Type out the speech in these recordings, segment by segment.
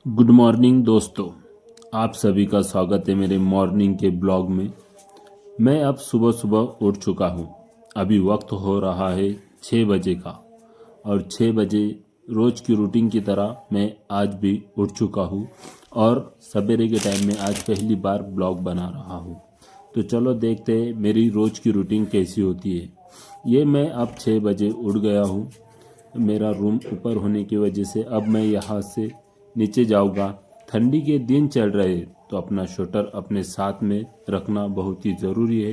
Good morning दोस्तों, आप सभी का स्वागत है मेरे मॉर्निंग के ब्लॉग में। मैं अब सुबह सुबह उठ चुका हूँ। अभी वक्त हो रहा है 6 बजे का और 6 बजे रोज़ की रूटीन की तरह मैं आज भी उठ चुका हूँ और सवेरे के टाइम में आज पहली बार ब्लॉग बना रहा हूँ। तो चलो देखते हैं मेरी रोज़ की रूटीन कैसी होती है। ये मैं अब 6 बजे उठ गया हूँ। मेरा रूम ऊपर होने की वजह से अब मैं यहाँ से नीचे जाऊँगा। ठंडी के दिन चल रहे तो अपना स्वेटर अपने साथ में रखना बहुत ही ज़रूरी है,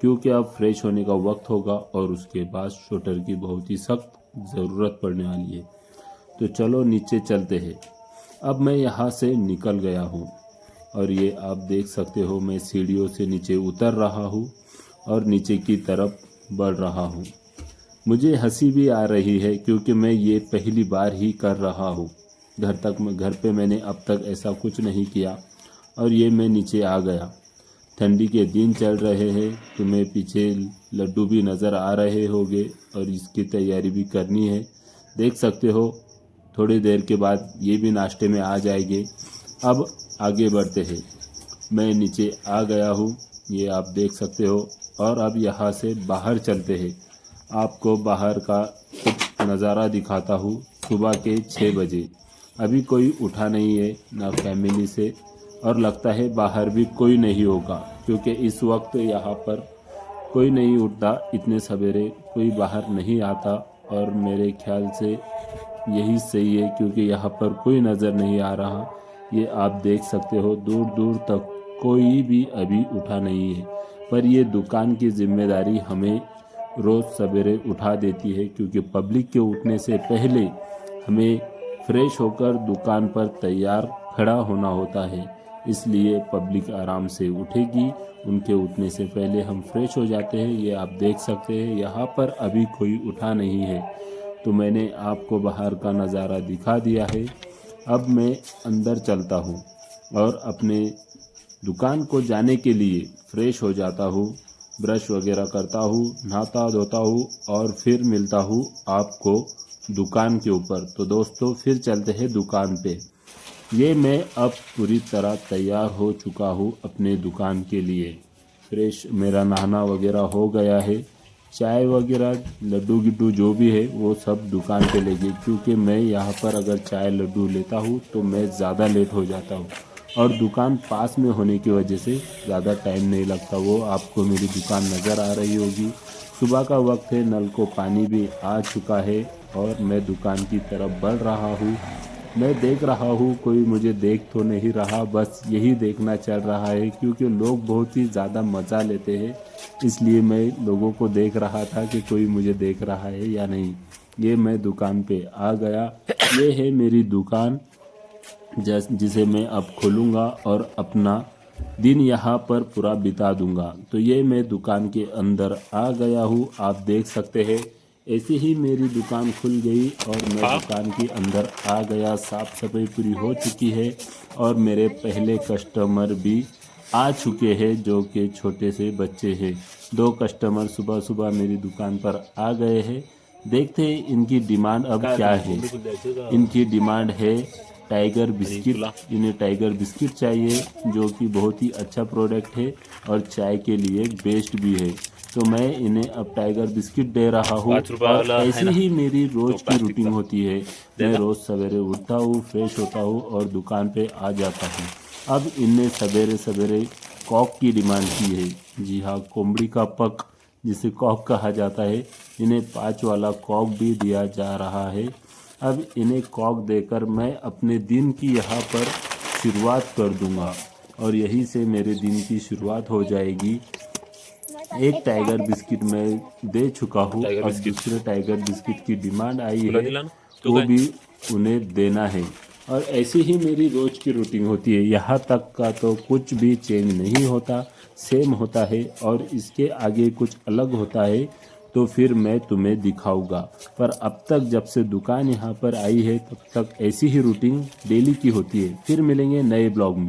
क्योंकि अब फ्रेश होने का वक्त होगा और उसके बाद स्वेटर की बहुत ही सख्त ज़रूरत पड़ने वाली है। तो चलो नीचे चलते हैं। अब मैं यहाँ से निकल गया हूँ और ये आप देख सकते हो मैं सीढ़ियों से नीचे उतर रहा हूँ और नीचे की तरफ बढ़ रहा हूँ। मुझे हंसी भी आ रही है क्योंकि मैं ये पहली बार ही कर रहा हूँ। घर पे मैंने अब तक ऐसा कुछ नहीं किया और ये मैं नीचे आ गया। ठंडी के दिन चल रहे हैं, तुम्हें पीछे लड्डू भी नज़र आ रहे होंगे और इसकी तैयारी भी करनी है। देख सकते हो थोड़ी देर के बाद ये भी नाश्ते में आ जाएंगे। अब आगे बढ़ते हैं। मैं नीचे आ गया हूँ, ये आप देख सकते हो। और अब यहाँ से बाहर चलते हैं। आपको बाहर का कुछ नज़ारा दिखाता हूँ। सुबह के 6 बजे अभी कोई उठा नहीं है ना फैमिली से, और लगता है बाहर भी कोई नहीं होगा क्योंकि इस वक्त यहाँ पर कोई नहीं उठता। इतने सवेरे कोई बाहर नहीं आता और मेरे ख्याल से यही सही है क्योंकि यहाँ पर कोई नज़र नहीं आ रहा। ये आप देख सकते हो दूर दूर तक कोई भी अभी उठा नहीं है, पर ये दुकान की जिम्मेदारी हमें रोज़ सवेरे उठा देती है क्योंकि पब्लिक के उठने से पहले हमें फ्रेश होकर दुकान पर तैयार खड़ा होना होता है। इसलिए पब्लिक आराम से उठेगी, उनके उठने से पहले हम फ्रेश हो जाते हैं। ये आप देख सकते हैं यहाँ पर अभी कोई उठा नहीं है, तो मैंने आपको बाहर का नज़ारा दिखा दिया है। अब मैं अंदर चलता हूँ और अपने दुकान को जाने के लिए फ्रेश हो जाता हूँ, ब्रश वगैरह करता हूँ, नहाता धोता हूँ और फिर मिलता हूँ आपको दुकान के ऊपर। तो दोस्तों फिर चलते हैं दुकान पे। ये मैं अब पूरी तरह तैयार हो चुका हूँ अपने दुकान के लिए। फ्रेश मेरा नहाना वगैरह हो गया है। चाय वगैरह लड्डू गिड्डू जो भी है वो सब दुकान पे लेंगे, क्योंकि मैं यहाँ पर अगर चाय लड्डू लेता हूँ तो मैं ज़्यादा लेट हो जाता हूँ और दुकान पास में होने की वजह से ज़्यादा टाइम नहीं लगता। वो आपको मेरी दुकान नज़र आ रही होगी। सुबह का वक्त है, नल को पानी भी आ चुका है और मैं दुकान की तरफ बढ़ रहा हूँ। मैं देख रहा हूँ कोई मुझे देख तो नहीं रहा, बस यही देखना चल रहा है क्योंकि लोग बहुत ही ज़्यादा मज़ा लेते हैं। इसलिए मैं लोगों को देख रहा था कि कोई मुझे देख रहा है या नहीं। ये मैं दुकान पे आ गया। ये है मेरी दुकान जिसे मैं अब खोलूँगा और अपना दिन यहाँ पर पूरा बिता दूंगा। तो ये मैं दुकान के अंदर आ गया हूँ, आप देख सकते हैं। ऐसे ही मेरी दुकान खुल गई और मैं दुकान के अंदर आ गया। साफ़ सफाई पूरी हो चुकी है और मेरे पहले कस्टमर भी आ चुके हैं जो कि छोटे से बच्चे हैं। 2 कस्टमर सुबह सुबह मेरी दुकान पर आ गए हैं। देखते हैं इनकी डिमांड अब क्या है। इनकी डिमांड है टाइगर बिस्किट। इन्हें टाइगर बिस्किट चाहिए जो कि बहुत ही अच्छा प्रोडक्ट है और चाय के लिए बेस्ट भी है। तो मैं इन्हें अब टाइगर बिस्किट दे रहा हूँ। और ऐसी ही मेरी रोज़ की रूटीन होती है। मैं रोज़ सवेरे उठता हूँ, फ्रेश होता हूँ और दुकान पे आ जाता हूँ। अब इनने सवेरे सवेरे कॉक की डिमांड की है। जी हाँ, कोंबड़ी का पक जिसे कॉक कहा जाता है। इन्हें 5 वाला कॉक भी दिया जा रहा है। अब इन्हें कॉक देकर मैं अपने दिन की यहाँ पर शुरुआत कर दूँगा और यहीं से मेरे दिन की शुरुआत हो जाएगी। एक टाइगर बिस्किट मैं दे चुका हूँ और दूसरे टाइगर बिस्किट की डिमांड आई है, वो भी उन्हें देना है। और ऐसी ही मेरी रोज़ की रूटीन होती है। यहाँ तक का तो कुछ भी चेंज नहीं होता, सेम होता है। और इसके आगे कुछ अलग होता है तो फिर मैं तुम्हें दिखाऊंगा। पर अब तक जब से दुकान यहाँ पर आई है तब तक ऐसी ही रूटीन डेली की होती है। फिर मिलेंगे नए ब्लॉग में।